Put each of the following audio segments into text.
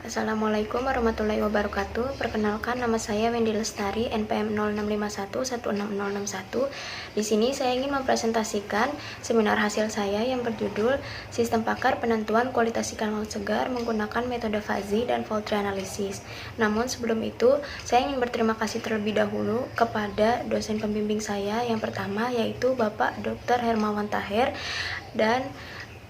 Assalamualaikum warahmatullahi wabarakatuh. Perkenalkan, nama saya Wendy Lestari, NPM 0651160061. Di sini saya ingin mempresentasikan seminar hasil saya yang berjudul Sistem Pakar Penentuan Kualitas Ikan Laut Segar menggunakan metode fuzzy dan poultry analysis. Namun sebelum itu, saya ingin berterima kasih terlebih dahulu kepada dosen pembimbing saya yang pertama, yaitu Bapak Dr. Hermawan Taher, dan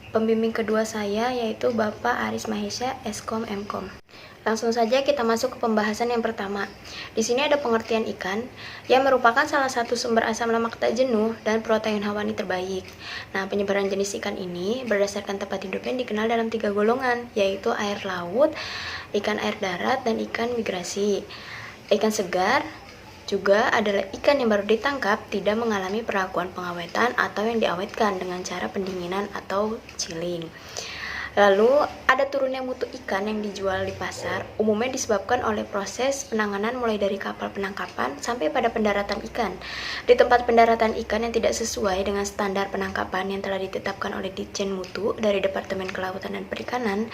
pembimbing kedua saya yaitu Bapak Aris Mahesha, Eskom Mkom. Langsung saja kita masuk ke pembahasan yang pertama. Di sini ada pengertian ikan yang merupakan salah satu sumber asam lemak tak jenuh dan protein hewani terbaik. Nah, penyebaran jenis ikan ini berdasarkan tempat hidupnya dikenal dalam 3 golongan, yaitu air laut, ikan air darat, dan ikan migrasi. Ikan segar juga adalah ikan yang baru ditangkap, tidak mengalami perlakuan pengawetan atau yang diawetkan dengan cara pendinginan atau chilling. Lalu ada turunnya mutu ikan yang dijual di pasar, umumnya disebabkan oleh proses penanganan mulai dari kapal penangkapan sampai pada pendaratan ikan. Di tempat pendaratan ikan yang tidak sesuai dengan standar penangkapan yang telah ditetapkan oleh Ditjen Mutu dari Departemen Kelautan dan Perikanan,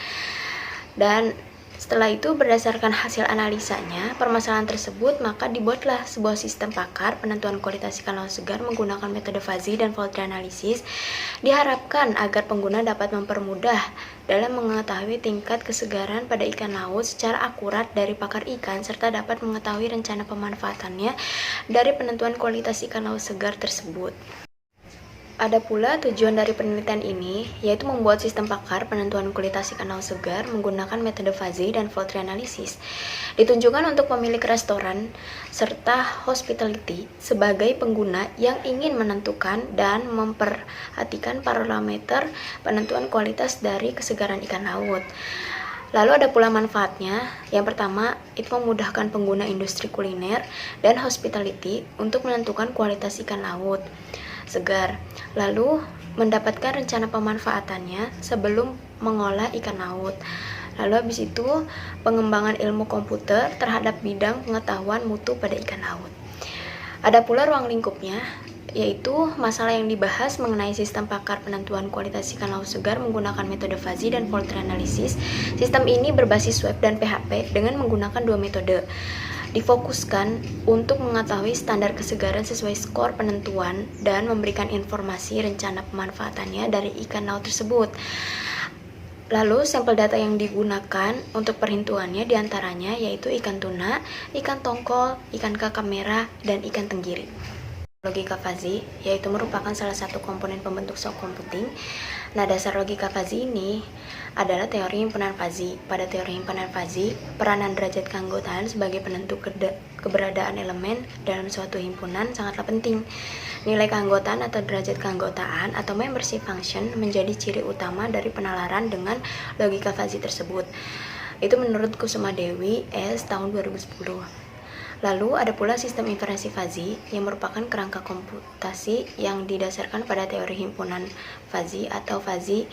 dan setelah itu, berdasarkan hasil analisanya permasalahan tersebut, maka dibuatlah sebuah sistem pakar penentuan kualitas ikan laut segar menggunakan metode fuzzy dan poultry analysis. Diharapkan agar pengguna dapat mempermudah dalam mengetahui tingkat kesegaran pada ikan laut secara akurat dari pakar ikan, serta dapat mengetahui rencana pemanfaatannya dari penentuan kualitas ikan laut segar tersebut. Ada pula tujuan dari penelitian ini, yaitu membuat sistem pakar penentuan kualitas ikan laut segar menggunakan metode fuzzy dan poultry analysis. Ditunjukkan untuk pemilik restoran serta hospitality sebagai pengguna yang ingin menentukan dan memperhatikan parameter penentuan kualitas dari kesegaran ikan laut. Lalu ada pula manfaatnya. Yang pertama, itu memudahkan pengguna industri kuliner dan hospitality untuk menentukan kualitas ikan laut segar, lalu mendapatkan rencana pemanfaatannya sebelum mengolah ikan laut. Lalu habis itu pengembangan ilmu komputer terhadap bidang pengetahuan mutu pada ikan laut. Ada pula ruang lingkupnya, yaitu masalah yang dibahas mengenai sistem pakar penentuan kualitas ikan laut segar menggunakan metode fuzzy dan poultry analysis. Sistem ini berbasis web dan PHP dengan menggunakan 2 metode. Difokuskan untuk mengetahui standar kesegaran sesuai skor penentuan dan memberikan informasi rencana pemanfaatannya dari ikan laut tersebut. Lalu sampel data yang digunakan untuk perhitungannya diantaranya yaitu ikan tuna, ikan tongkol, ikan kakap merah, dan ikan tenggiri. Logika fuzzy yaitu merupakan salah satu komponen pembentuk shock computing. Nah, dasar logika fuzzy ini adalah teori himpunan fuzzy. Pada teori himpunan fuzzy, peranan derajat keanggotaan sebagai penentu keberadaan elemen dalam suatu himpunan sangatlah penting. Nilai keanggotaan atau derajat keanggotaan atau membership function menjadi ciri utama dari penalaran dengan logika fuzzy tersebut. Itu menurut Kusuma Dewi S. tahun 2010. Lalu ada pula sistem inferensi fuzzy yang merupakan kerangka komputasi yang didasarkan pada teori himpunan fuzzy atau fuzzy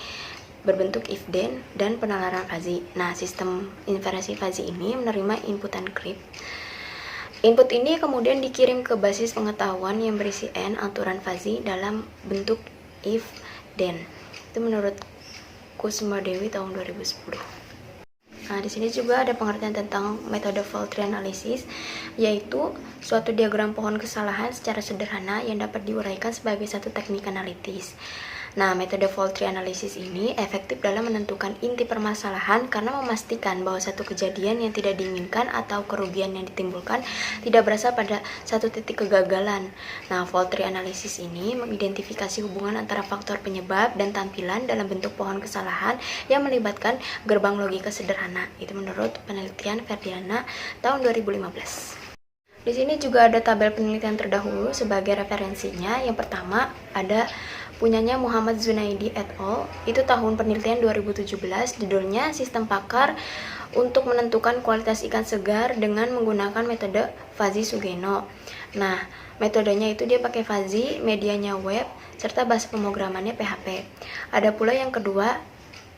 berbentuk if then dan penalaran fuzzy. Nah, sistem inferensi fuzzy ini menerima input encrypt. Input ini kemudian dikirim ke basis pengetahuan yang berisi n aturan fuzzy dalam bentuk if then. Itu menurut Kusuma Dewi tahun 2010. Nah, di sini juga ada pengertian tentang metode poultry analysis, yaitu suatu diagram pohon kesalahan secara sederhana yang dapat diuraikan sebagai satu teknik analitis. Nah, metode poultry analysis ini efektif dalam menentukan inti permasalahan karena memastikan bahwa satu kejadian yang tidak diinginkan atau kerugian yang ditimbulkan tidak berasal pada satu titik kegagalan. Nah, poultry analysis ini mengidentifikasi hubungan antara faktor penyebab dan tampilan dalam bentuk pohon kesalahan yang melibatkan gerbang logika sederhana. Itu menurut penelitian Ferdiana tahun 2015. Di sini juga ada tabel penelitian terdahulu sebagai referensinya. Yang pertama ada punyanya Muhammad Zunaidi et al. Itu tahun penelitian 2017, judulnya Sistem Pakar untuk menentukan kualitas ikan segar dengan menggunakan metode fuzzy Sugeno. Nah, metodenya itu dia pakai fuzzy, medianya web, serta bahasa pemrogramannya PHP. Ada pula yang kedua,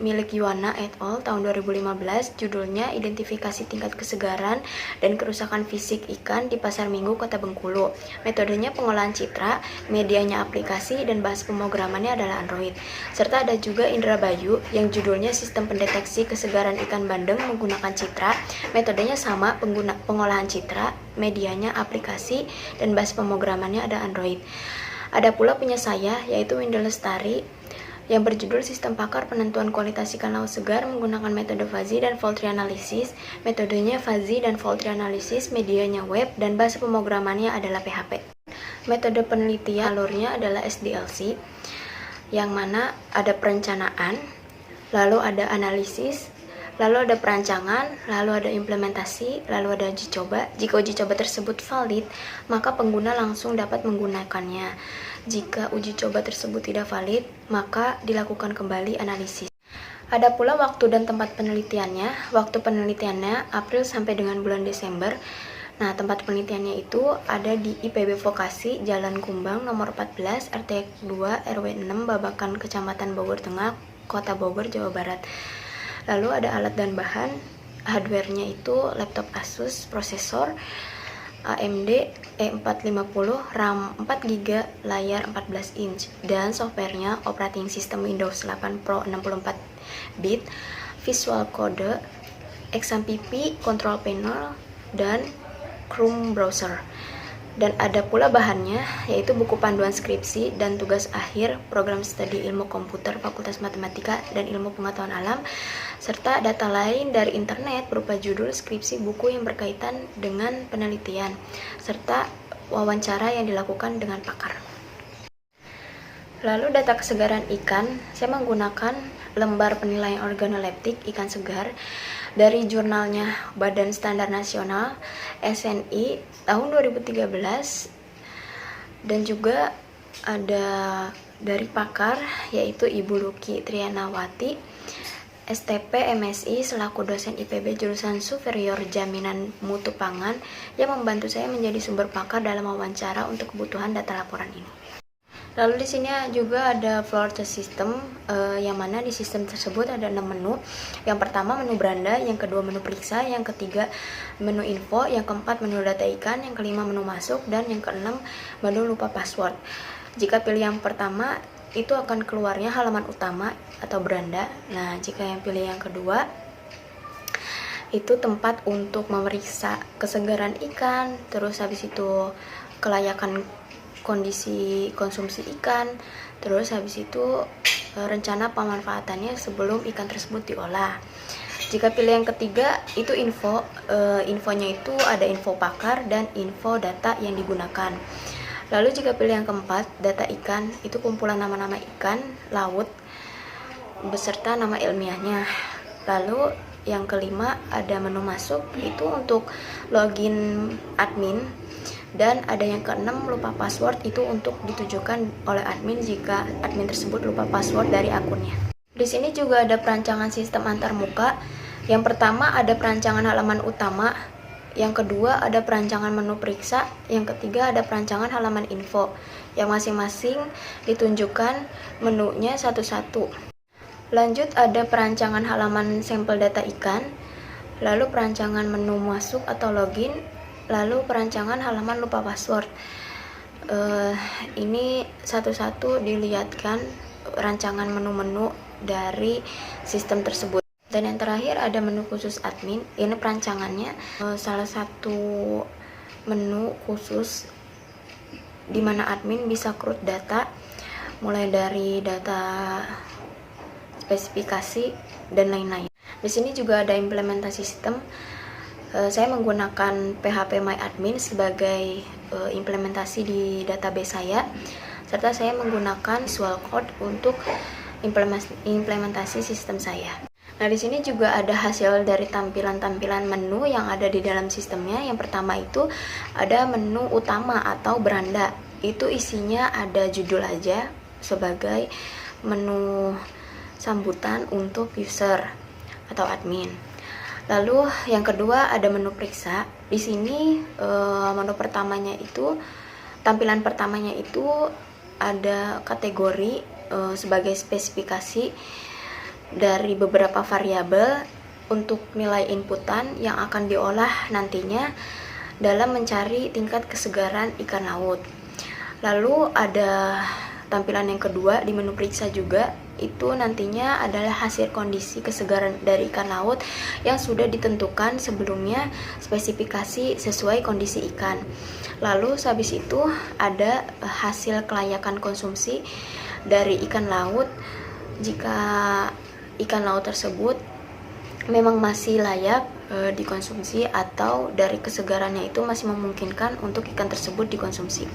milik Yuwana et al. Tahun 2015, judulnya Identifikasi Tingkat Kesegaran dan Kerusakan Fisik Ikan di Pasar Minggu, Kota Bengkulu. Metodenya pengolahan citra, medianya aplikasi, dan bahasa pemrogramannya adalah Android. Serta ada juga Indra Bayu yang judulnya Sistem Pendeteksi Kesegaran Ikan Bandeng menggunakan citra. Metodenya sama, pengolahan citra, medianya aplikasi, dan bahasa pemrogramannya ada Android. Ada pula punya saya, yaitu Winda Lestari, yang berjudul Sistem Pakar Penentuan Kualitas Ikan Laut Segar menggunakan metode fuzzy dan fault tree analysis. Metodenya fuzzy dan fault tree analysis, medianya web, dan bahasa pemrogramannya adalah PHP. Metode penelitian alurnya adalah SDLC, yang mana ada perencanaan, lalu ada analisis, lalu ada perancangan, lalu ada implementasi, lalu ada uji coba. Jika uji coba tersebut valid, maka pengguna langsung dapat menggunakannya. Jika uji coba tersebut tidak valid, maka dilakukan kembali analisis. Ada pula waktu dan tempat penelitiannya. Waktu penelitiannya April sampai dengan bulan Desember. Nah, tempat penelitiannya itu ada di IPB Vokasi, Jalan Kumbang, nomor 14, RT 2, RW 6, Babakan, Kecamatan Bogor Tengah, Kota Bogor, Jawa Barat. Lalu ada alat dan bahan. Hardware-nya itu laptop Asus, prosesor AMD E450, RAM 4GB, layar 14 inch, dan softwarenya operating system Windows 8 Pro 64 bit, Visual Code, XAMPP, Control Panel, dan Chrome Browser. Dan ada pula bahannya, yaitu buku panduan skripsi dan tugas akhir program studi ilmu komputer Fakultas Matematika dan Ilmu Pengetahuan Alam, serta data lain dari internet berupa judul skripsi buku yang berkaitan dengan penelitian, serta wawancara yang dilakukan dengan pakar. Lalu data kesegaran ikan, saya menggunakan lembar penilaian organoleptik ikan segar dari jurnalnya Badan Standar Nasional SNI tahun 2013, dan juga ada dari pakar, yaitu Ibu Luki Trianawati, STP MSI selaku dosen IPB jurusan Superior Jaminan Mutu Pangan, yang membantu saya menjadi sumber pakar dalam wawancara untuk kebutuhan data laporan ini. Lalu di sini juga ada floor test system, yang mana di sistem tersebut ada 6 menu. Yang pertama menu beranda, yang kedua menu periksa, yang ketiga menu info, yang keempat menu data ikan, yang kelima menu masuk, dan yang keenam menu lupa password. Jika pilih yang pertama, itu akan keluarnya halaman utama atau beranda. Nah, jika yang pilih yang kedua, itu tempat untuk memeriksa kesegaran ikan, terus habis itu kelayakan kondisi konsumsi ikan, terus habis itu rencana pemanfaatannya sebelum ikan tersebut diolah. Jika pilih yang ketiga, itu info, infonya itu ada info pakar dan info data yang digunakan. Lalu jika pilih yang keempat, data ikan, itu kumpulan nama-nama ikan laut beserta nama ilmiahnya. Lalu yang kelima ada menu masuk, itu untuk login admin. Dan ada yang keenam lupa password, itu untuk ditujukan oleh admin jika admin tersebut lupa password dari akunnya. Di sini juga ada perancangan sistem antarmuka. Yang pertama ada perancangan halaman utama, yang kedua ada perancangan menu periksa, yang ketiga ada perancangan halaman info, yang masing-masing ditunjukkan menunya satu-satu. Lanjut ada perancangan halaman sampel data ikan, lalu perancangan menu masuk atau login, lalu perancangan halaman lupa password. Ini satu-satu dilihatkan rancangan menu-menu dari sistem tersebut. Dan yang terakhir ada menu khusus admin. Ini perancangannya salah satu menu khusus di mana admin bisa crud data, mulai dari data spesifikasi dan lain-lain. Di sini juga ada implementasi sistem. Saya menggunakan PHP MyAdmin sebagai implementasi di database saya, serta saya menggunakan Visual Code untuk implementasi sistem saya. Nah, di sini juga ada hasil dari tampilan-tampilan menu yang ada di dalam sistemnya. Yang pertama itu ada menu utama atau beranda. Itu isinya ada judul aja sebagai menu sambutan untuk user atau admin. Lalu yang kedua ada menu periksa. Di sini menu pertamanya itu, tampilan pertamanya itu ada kategori sebagai spesifikasi, dari beberapa variabel untuk nilai inputan yang akan diolah nantinya dalam mencari tingkat kesegaran ikan laut. Lalu ada tampilan yang kedua di menu periksa juga, itu nantinya adalah hasil kondisi kesegaran dari ikan laut yang sudah ditentukan sebelumnya spesifikasi sesuai kondisi ikan. Lalu habis itu ada hasil kelayakan konsumsi dari ikan laut jika ikan laut tersebut memang masih layak dikonsumsi atau dari kesegarannya itu masih memungkinkan untuk ikan tersebut dikonsumsi.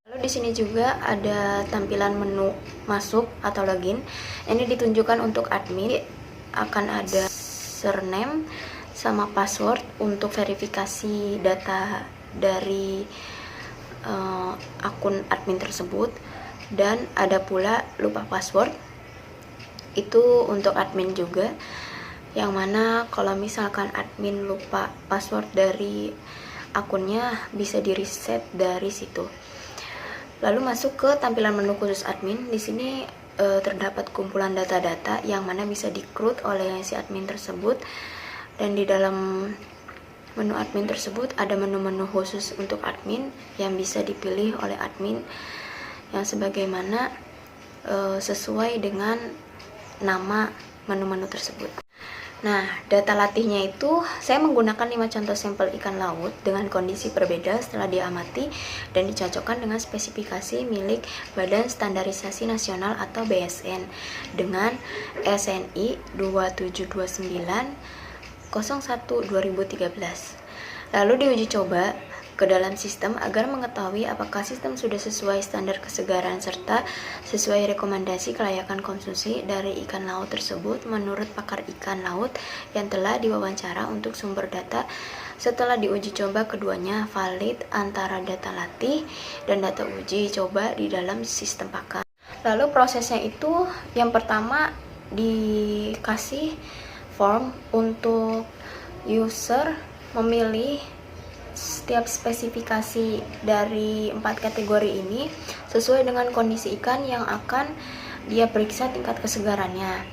Lalu di sini juga ada tampilan menu masuk atau login. Ini ditunjukkan untuk admin, akan ada username sama password untuk verifikasi data dari akun admin tersebut, dan ada pula lupa password, itu untuk admin juga, yang mana kalau misalkan admin lupa password dari akunnya bisa di reset dari situ. Lalu masuk ke tampilan menu khusus admin. Di sini terdapat kumpulan data-data yang mana bisa di-create oleh si admin tersebut, dan di dalam menu admin tersebut ada menu-menu khusus untuk admin yang bisa dipilih oleh admin yang sebagaimana sesuai dengan nama menu-menu tersebut. Nah, data latihnya itu saya menggunakan 5 contoh sampel ikan laut dengan kondisi berbeda setelah diamati dan dicocokkan dengan spesifikasi milik Badan Standarisasi Nasional atau BSN dengan SNI 2729 01/2013. Lalu diuji coba ke dalam sistem agar mengetahui apakah sistem sudah sesuai standar kesegaran serta sesuai rekomendasi kelayakan konsumsi dari ikan laut tersebut menurut pakar ikan laut yang telah diwawancara untuk sumber data. Setelah diuji coba keduanya valid antara data latih dan data uji coba di dalam sistem pakar. Lalu prosesnya itu yang pertama dikasih form untuk user memilih setiap spesifikasi dari 4 kategori ini sesuai dengan kondisi ikan yang akan dia periksa tingkat kesegarannya.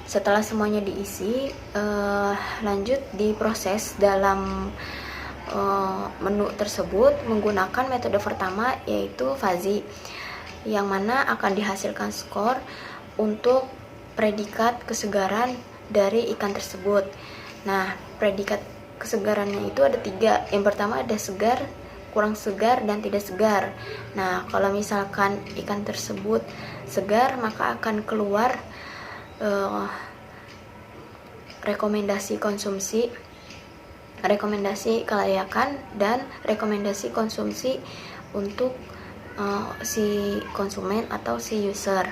Setelah semuanya diisi, lanjut diproses dalam menu tersebut menggunakan metode pertama, yaitu fuzzy, yang mana akan dihasilkan skor untuk predikat kesegaran dari ikan tersebut. Nah, predikat kesegarannya itu ada 3. Yang pertama ada segar, kurang segar, dan tidak segar. Nah, kalau misalkan ikan tersebut segar, maka akan keluar rekomendasi konsumsi, rekomendasi kelayakan, dan rekomendasi konsumsi untuk si konsumen atau si user.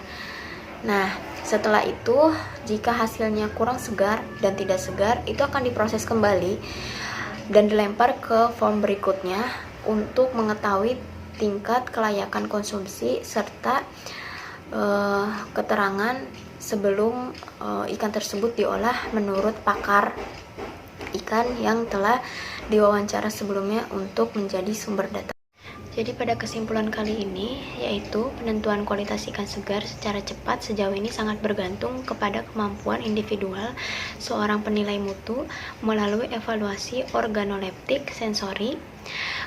Nah, setelah itu jika hasilnya kurang segar dan tidak segar, itu akan diproses kembali dan dilempar ke form berikutnya untuk mengetahui tingkat kelayakan konsumsi serta keterangan sebelum ikan tersebut diolah menurut pakar ikan yang telah diwawancara sebelumnya untuk menjadi sumber data. Jadi pada kesimpulan kali ini, yaitu penentuan kualitas ikan segar secara cepat sejauh ini sangat bergantung kepada kemampuan individual seorang penilai mutu melalui evaluasi organoleptik sensori.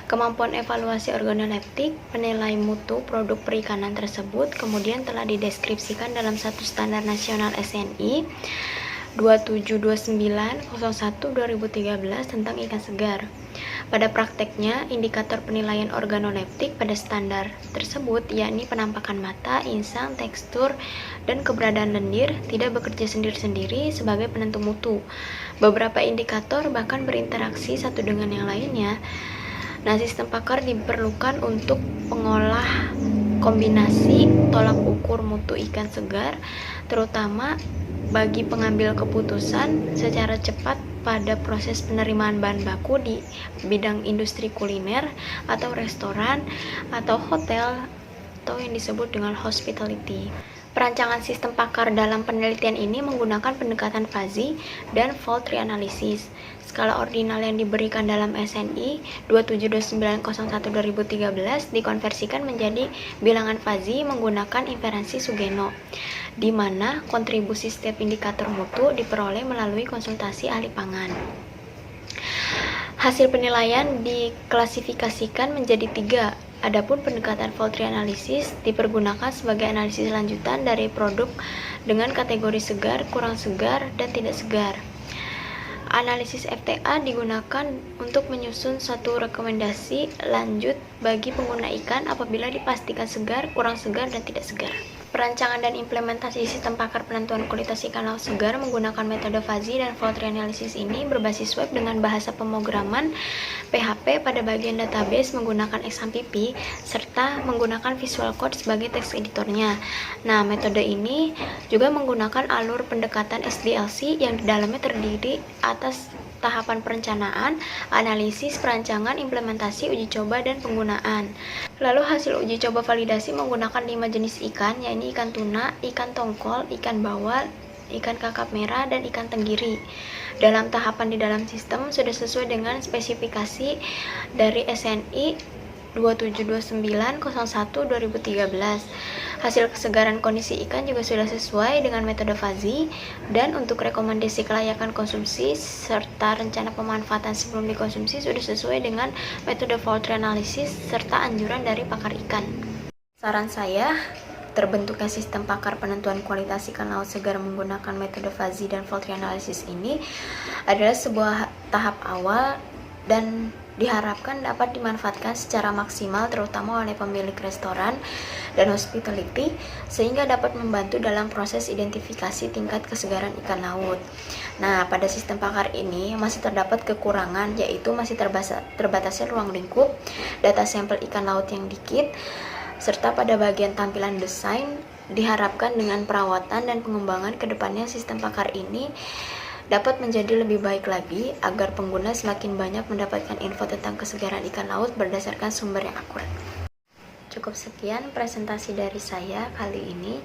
Kemampuan evaluasi organoleptik penilai mutu produk perikanan tersebut kemudian telah dideskripsikan dalam satu standar nasional SNI 2729/01/2013 tentang ikan segar. Pada prakteknya, indikator penilaian organoleptik pada standar tersebut yakni penampakan mata, insang, tekstur, dan keberadaan lendir tidak bekerja sendiri-sendiri sebagai penentu mutu. Beberapa indikator bahkan berinteraksi satu dengan yang lainnya. Nah, sistem pakar diperlukan untuk pengolah kombinasi tolak ukur mutu ikan segar, terutama bagi pengambil keputusan secara cepat pada proses penerimaan bahan baku di bidang industri kuliner atau restoran atau hotel atau yang disebut dengan hospitality. Perancangan sistem pakar dalam penelitian ini menggunakan pendekatan fuzzy dan fault tree analysis. Skala ordinal yang diberikan dalam SNI 272901-2013 dikonversikan menjadi bilangan fuzzy menggunakan inferensi Sugeno, di mana kontribusi setiap indikator mutu diperoleh melalui konsultasi ahli pangan. Hasil penilaian diklasifikasikan menjadi 3. Adapun pendekatan fault tree analysis dipergunakan sebagai analisis lanjutan dari produk dengan kategori segar, kurang segar, dan tidak segar. Analisis FTA digunakan untuk menyusun satu rekomendasi lanjut bagi pengguna ikan apabila dipastikan segar, kurang segar, dan tidak segar. Perancangan dan implementasi sistem pakar penentuan kualitas ikan laut segar menggunakan metode fuzzy dan fault tree analysis ini berbasis web dengan bahasa pemrograman PHP pada bagian database menggunakan XAMPP serta menggunakan Visual Code sebagai teks editornya. Nah, metode ini juga menggunakan alur pendekatan SDLC yang di dalamnya terdiri atas tahapan perencanaan, analisis, perancangan, implementasi, uji coba, dan penggunaan. Lalu hasil uji coba validasi menggunakan 5 jenis ikan, yaitu ikan tuna, ikan tongkol, ikan bawal, ikan kakap merah, dan ikan tenggiri. Dalam tahapan di dalam sistem sudah sesuai dengan spesifikasi dari SNI 272901-2013. Hasil kesegaran kondisi ikan juga sudah sesuai dengan metode fuzzy, dan untuk rekomendasi kelayakan konsumsi serta rencana pemanfaatan sebelum dikonsumsi sudah sesuai dengan metode fault tree analysis serta anjuran dari pakar ikan. Saran saya, terbentuknya sistem pakar penentuan kualitas ikan laut segar menggunakan metode fuzzy dan fault tree analysis ini adalah sebuah tahap awal dan diharapkan dapat dimanfaatkan secara maksimal terutama oleh pemilik restoran dan hospitality sehingga dapat membantu dalam proses identifikasi tingkat kesegaran ikan laut. Nah, pada sistem pakar ini masih terdapat kekurangan, yaitu masih terbatasnya ruang lingkup, data sampel ikan laut yang dikit, serta pada bagian tampilan desain diharapkan dengan perawatan dan pengembangan ke depannya sistem pakar ini dapat menjadi lebih baik lagi agar pengguna semakin banyak mendapatkan info tentang kesegaran ikan laut berdasarkan sumber yang akurat. Cukup sekian presentasi dari saya kali ini.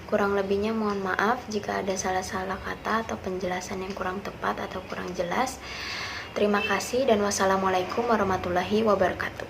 Kurang lebihnya mohon maaf jika ada salah-salah kata atau penjelasan yang kurang tepat atau kurang jelas. Terima kasih dan wassalamualaikum warahmatullahi wabarakatuh.